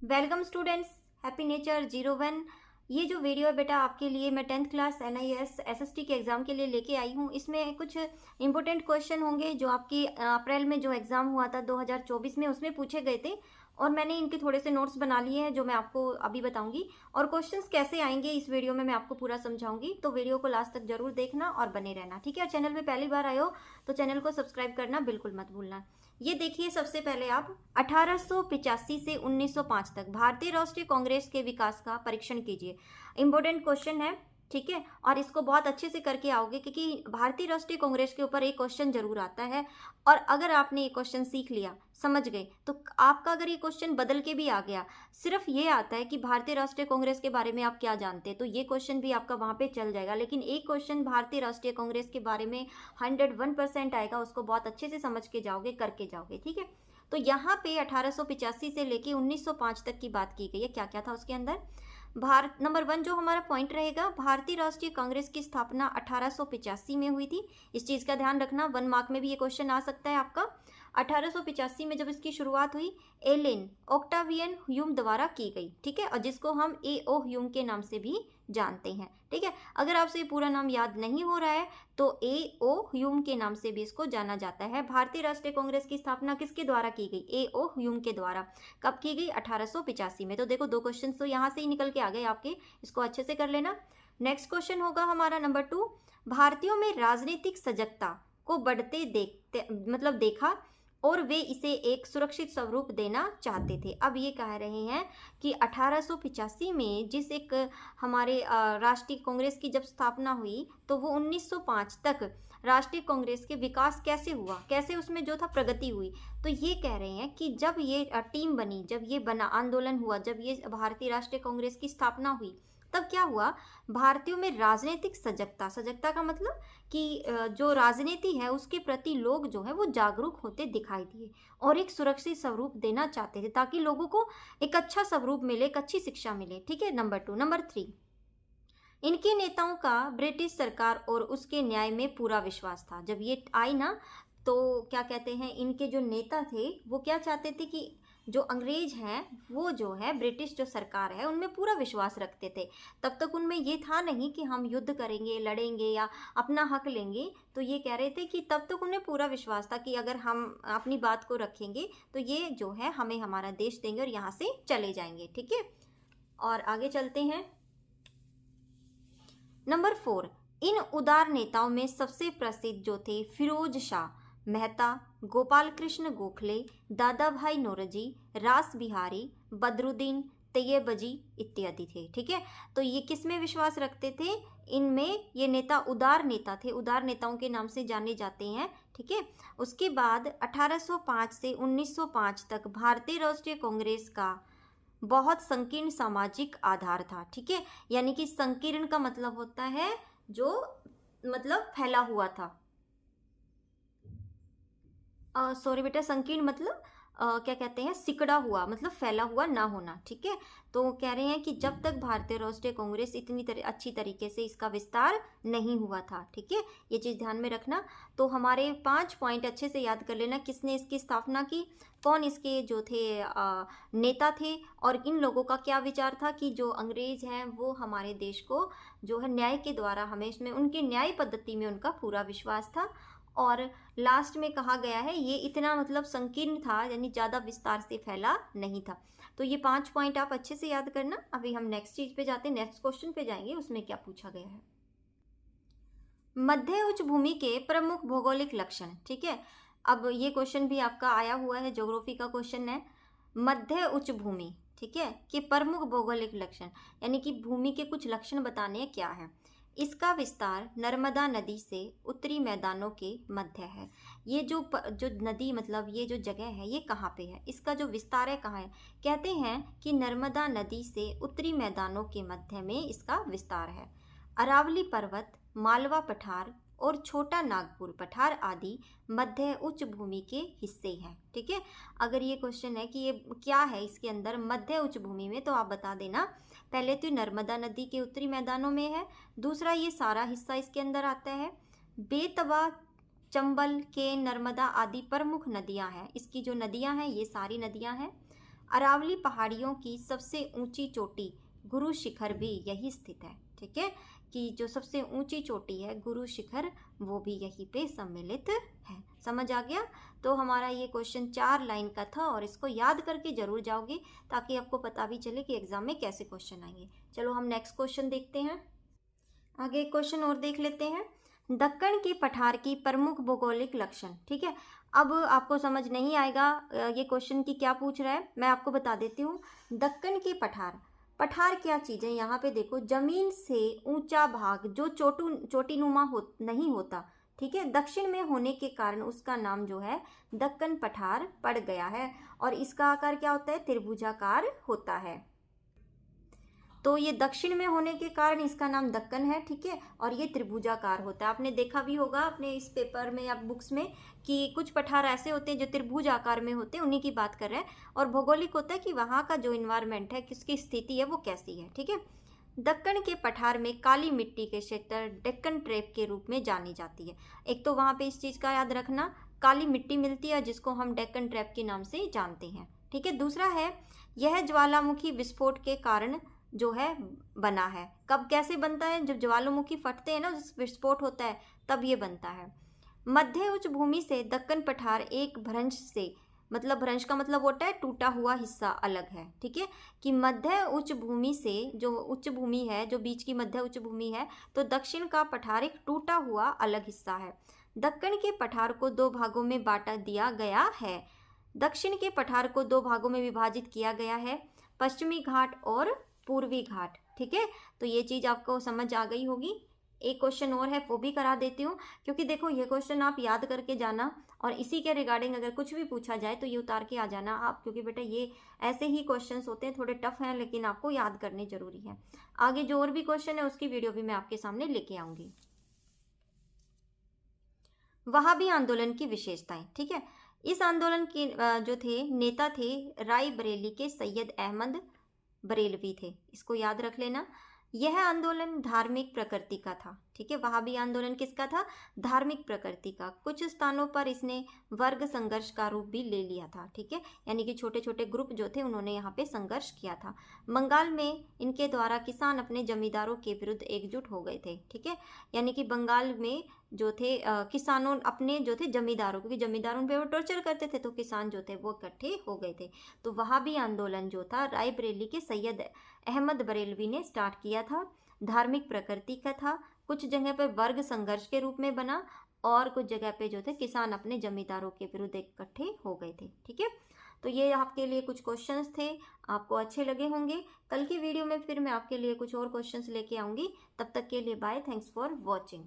Welcome students, happy nature 01। ये जो video है बेटा आपके लिए मैं 10th क्लास NIS SST के एग्ज़ाम के लिए लेके आई हूँ। इसमें कुछ इंपॉर्टेंट क्वेश्चन होंगे जो आपकी अप्रैल में जो एग्ज़ाम हुआ था 2024 में उसमें पूछे गए थे, और मैंने इनके थोड़े से नोट्स बना लिए हैं जो मैं आपको अभी बताऊंगी। और क्वेश्चंस कैसे आएंगे इस वीडियो में मैं आपको पूरा समझाऊंगी, तो वीडियो को लास्ट तक जरूर देखना और बने रहना, ठीक है। और चैनल पे पहली बार आए हो तो चैनल को सब्सक्राइब करना बिल्कुल मत भूलना। ये देखिए, सबसे पहले आप 1885 से 1905 तक भारतीय राष्ट्रीय कांग्रेस के विकास का परीक्षण कीजिए। इंपॉर्टेंट क्वेश्चन है, ठीक है। और इसको बहुत अच्छे से करके आओगे क्योंकि भारतीय राष्ट्रीय कांग्रेस के ऊपर एक क्वेश्चन जरूर आता है। और अगर आपने ये क्वेश्चन सीख लिया, समझ गए, तो आपका अगर ये क्वेश्चन बदल के भी आ गया, सिर्फ ये आता है कि भारतीय राष्ट्रीय कांग्रेस के बारे में आप क्या जानते हैं, तो ये क्वेश्चन भी आपका वहां पे चल जाएगा। लेकिन एक क्वेश्चन भारतीय राष्ट्रीय कांग्रेस के बारे में 101% आएगा, उसको बहुत अच्छे से समझ के जाओगे, करके जाओगे, ठीक है। तो यहाँ पे 1885 से लेके 1905 तक की बात की गई है। क्या क्या था उसके अंदर? भारत नंबर 1 जो हमारा पॉइंट रहेगा, भारतीय राष्ट्रीय कांग्रेस की स्थापना 1885 में हुई थी। इस चीज का ध्यान रखना, 1 मार्क में भी ये क्वेश्चन आ सकता है आपका। 1885 में जब इसकी शुरुआत हुई, एलेन ऑक्टावियन ह्यूम द्वारा की गई, ठीक है, और जिसको हम A.O. ह्यूम के नाम से भी जानते हैं, ठीक है। अगर आपसे पूरा नाम याद नहीं हो रहा है तो A.O. ह्यूम के नाम से भी इसको जाना जाता है। भारतीय राष्ट्रीय कांग्रेस की स्थापना किसके द्वारा की गई? A.O. ह्यूम के द्वारा। कब की गई? 1885 में। तो देखो, 2 क्वेश्चन तो यहाँ से ही निकल के आ गए आपके, इसको अच्छे से कर लेना। नेक्स्ट क्वेश्चन होगा हमारा नंबर 2, भारतीयों में राजनीतिक सजगता को बढ़ते देखा और वे इसे एक सुरक्षित स्वरूप देना चाहते थे। अब ये कह रहे हैं कि 1885 में जिस एक हमारे राष्ट्रीय कांग्रेस की जब स्थापना हुई, तो वो 1905 तक राष्ट्रीय कांग्रेस के विकास कैसे हुआ, कैसे उसमें जो था प्रगति हुई। तो ये कह रहे हैं कि जब ये टीम बनी, जब ये बना, आंदोलन हुआ, जब ये भारतीय राष्ट्रीय कांग्रेस की स्थापना हुई, तब क्या हुआ? भारतीयों में राजनीतिक सजगता, सजगता का मतलब कि जो राजनीति है उसके प्रति लोग जो है वो जागरूक होते दिखाई दिए और एक सुरक्षित स्वरूप देना चाहते थे, ताकि लोगों को एक अच्छा स्वरूप मिले, एक अच्छी शिक्षा मिले, ठीक है। नंबर 2। नंबर 3, इनके नेताओं का ब्रिटिश सरकार और उसके न्याय में पूरा विश्वास था। जब ये आई ना, तो क्या कहते हैं, इनके जो नेता थे वो क्या चाहते थे कि जो अंग्रेज हैं वो जो है, ब्रिटिश जो सरकार है, उनमें पूरा विश्वास रखते थे। तब तक उनमें ये था नहीं कि हम युद्ध करेंगे, लड़ेंगे या अपना हक लेंगे। तो ये कह रहे थे कि तब तक उन्हें पूरा विश्वास था कि अगर हम अपनी बात को रखेंगे तो ये जो है हमें हमारा देश देंगे और यहाँ से चले जाएंगे, ठीक है। और आगे चलते हैं। नंबर 4, इन उदार नेताओं में सबसे प्रसिद्ध जो थे फिरोज शाह मेहता, गोपाल कृष्ण गोखले, दादा भाई नौरोजी, रास बिहारी, बदरुद्दीन तैयबजी इत्यादि थे, ठीक है। तो ये किस में विश्वास रखते थे? इनमें ये नेता उदार नेता थे, उदार नेताओं के नाम से जाने जाते हैं, ठीक है। उसके बाद 1805 से 1905 तक भारतीय राष्ट्रीय कांग्रेस का बहुत संकीर्ण सामाजिक आधार था, ठीक है। यानी कि संकीर्ण का मतलब होता है जो मतलब फैला हुआ था। सॉरी बेटा, संकीर्ण मतलब क्या कहते हैं, सिकड़ा हुआ, मतलब फैला हुआ ना होना, ठीक है। तो कह रहे हैं कि जब तक भारतीय राष्ट्रीय कांग्रेस इतनी अच्छी तरीके से इसका विस्तार नहीं हुआ था, ठीक है। ये चीज़ ध्यान में रखना। तो हमारे 5 पॉइंट अच्छे से याद कर लेना, किसने इसकी स्थापना की, कौन इसके जो थे नेता थे, और इन लोगों का क्या विचार था कि जो अंग्रेज हैं वो हमारे देश को जो है न्याय के द्वारा, हमें इसमें उनके न्याय पद्धति में उनका पूरा विश्वास था। और लास्ट में कहा गया है ये इतना मतलब संकीर्ण था, यानी ज़्यादा विस्तार से फैला नहीं था। तो ये 5 पॉइंट आप अच्छे से याद करना। अभी हम नेक्स्ट चीज़ पे जाते हैं, नेक्स्ट क्वेश्चन पे जाएंगे, उसमें क्या पूछा गया है। मध्य उच्च भूमि के प्रमुख भौगोलिक लक्षण, ठीक है। अब ये क्वेश्चन भी आपका आया हुआ है, ज्योग्राफी का क्वेश्चन है। मध्य उच्च भूमि, ठीक है, के प्रमुख भौगोलिक लक्षण, यानी कि भूमि के कुछ लक्षण बताने क्या है। इसका विस्तार नर्मदा नदी से उत्तरी मैदानों के मध्य है। ये जो नदी, मतलब ये जो जगह है, ये कहाँ पे है, इसका जो विस्तार है कहाँ है? कहते हैं कि नर्मदा नदी से उत्तरी मैदानों के मध्य में इसका विस्तार है। अरावली पर्वत, मालवा पठार और छोटा नागपुर पठार आदि मध्य उच्च भूमि के हिस्से हैं, ठीक है। अगर ये क्वेश्चन है कि ये क्या है इसके अंदर मध्य उच्च भूमि में, तो आप बता देना। पहले तो नर्मदा नदी के उत्तरी मैदानों में है, दूसरा ये सारा हिस्सा इसके अंदर आता है। बेतवा, चंबल, केन, नर्मदा आदि प्रमुख नदियां हैं, इसकी जो नदियां हैं ये सारी नदियां हैं। अरावली पहाड़ियों की सबसे ऊंची चोटी गुरु शिखर भी यही स्थित है। ठीक है, कि जो सबसे ऊंची चोटी है गुरु शिखर वो भी यहीं पे सम्मिलित है। समझ आ गया? तो हमारा ये क्वेश्चन 4 लाइन का था और इसको याद करके जरूर जाओगे ताकि आपको पता भी चले कि एग्जाम में कैसे क्वेश्चन आएंगे। चलो हम नेक्स्ट क्वेश्चन देखते हैं। आगे एक क्वेश्चन और देख लेते हैं। दक्कन के पठार की प्रमुख भौगोलिक लक्षण। ठीक है, अब आपको समझ नहीं आएगा ये क्वेश्चन की क्या पूछ रहा है, मैं आपको बता देती हूँ। दक्कन के पठार, पठार क्या चीज़ है? यहाँ पे देखो, जमीन से ऊंचा भाग जो चोटीनुमा नहीं होता। ठीक है, दक्षिण में होने के कारण उसका नाम जो है दक्कन पठार पड़ गया है और इसका आकार क्या होता है? त्रिभुजाकार होता है। तो ये दक्षिण में होने के कारण इसका नाम दक्कन है। ठीक है, और ये त्रिभुजाकार होता है। आपने देखा भी होगा अपने इस पेपर में या बुक्स में कि कुछ पठार ऐसे होते हैं जो त्रिभुज आकार में होते हैं, उन्हीं की बात कर रहे हैं। और भौगोलिक होता है कि वहाँ का जो इन्वायरमेंट है, किसकी स्थिति है, वो कैसी है। ठीक है, दक्कन के पठार में काली मिट्टी के क्षेत्र डेक्कन ट्रेप के रूप में जानी जाती है। एक तो वहाँ पे इस चीज़ का याद रखना, काली मिट्टी मिलती है जिसको हम डेक्कन ट्रेप के नाम से जानते हैं। ठीक है, दूसरा है यह ज्वालामुखी विस्फोट के कारण जो है बना है। कब कैसे बनता है? जब ज्वालामुखी फटते हैं ना, विस्फोट होता है, तब ये बनता है। मध्य उच्च भूमि से दक्कन पठार एक भ्रंश से, मतलब भ्रंश का मतलब होता है टूटा हुआ हिस्सा अलग है। ठीक है, कि मध्य उच्च भूमि से, जो उच्च भूमि है, जो बीच की मध्य उच्च भूमि है, तो दक्षिण का पठार एक टूटा हुआ अलग हिस्सा है। दक्कन के पठार को 2 भागों में बांटा दिया गया है। दक्षिण के पठार को 2 भागों में विभाजित किया गया है, पश्चिमी घाट और पूर्वी घाट। ठीक है, तो ये चीज़ आपको समझ आ गई होगी। एक क्वेश्चन और है, वो भी करा देती हूँ, क्योंकि देखो ये क्वेश्चन आप याद करके जाना और इसी के रिगार्डिंग अगर कुछ भी पूछा जाए तो ये उतार के आ जाना आप, क्योंकि बेटा ये ऐसे ही क्वेश्चंस होते हैं, थोड़े टफ हैं लेकिन आपको याद करने जरूरी है। आगे जो और भी क्वेश्चन है उसकी वीडियो भी मैं आपके सामने लेके आऊँगी। वहाबी आंदोलन की विशेषताएं। ठीक है, इस आंदोलन के जो थे नेता थे राय बरेली के सैयद अहमद बरेलवी थे, इसको याद रख लेना। यह आंदोलन धार्मिक प्रकृति का था। ठीक है, वहाबी आंदोलन किसका था? धार्मिक प्रकृति का। कुछ स्थानों पर इसने वर्ग संघर्ष का रूप भी ले लिया था। ठीक है, यानी कि छोटे छोटे ग्रुप जो थे उन्होंने यहाँ पे संघर्ष किया था। बंगाल में इनके द्वारा किसान अपने जमींदारों के विरुद्ध एकजुट हो गए थे। ठीक है, यानी कि बंगाल में जो थे किसानों अपने जो थे जमींदारों, क्योंकि जमींदारों पे वो टॉर्चर करते थे, तो किसान जो थे वो इकट्ठे हो गए थे। तो वहाबी आंदोलन जो था रायबरेली के सैयद अहमद बरेलवी ने स्टार्ट किया था। धार्मिक प्रकृति का था, कुछ जगह पर वर्ग संघर्ष के रूप में बना और कुछ जगह पे जो थे किसान अपने जमींदारों के विरुद्ध इकट्ठे हो गए थे। ठीक है, तो ये आपके लिए कुछ क्वेश्चंस थे, आपको अच्छे लगे होंगे। कल की वीडियो में फिर मैं आपके लिए कुछ और क्वेश्चंस लेके आऊँगी। तब तक के लिए बाय, थैंक्स फॉर वॉचिंग।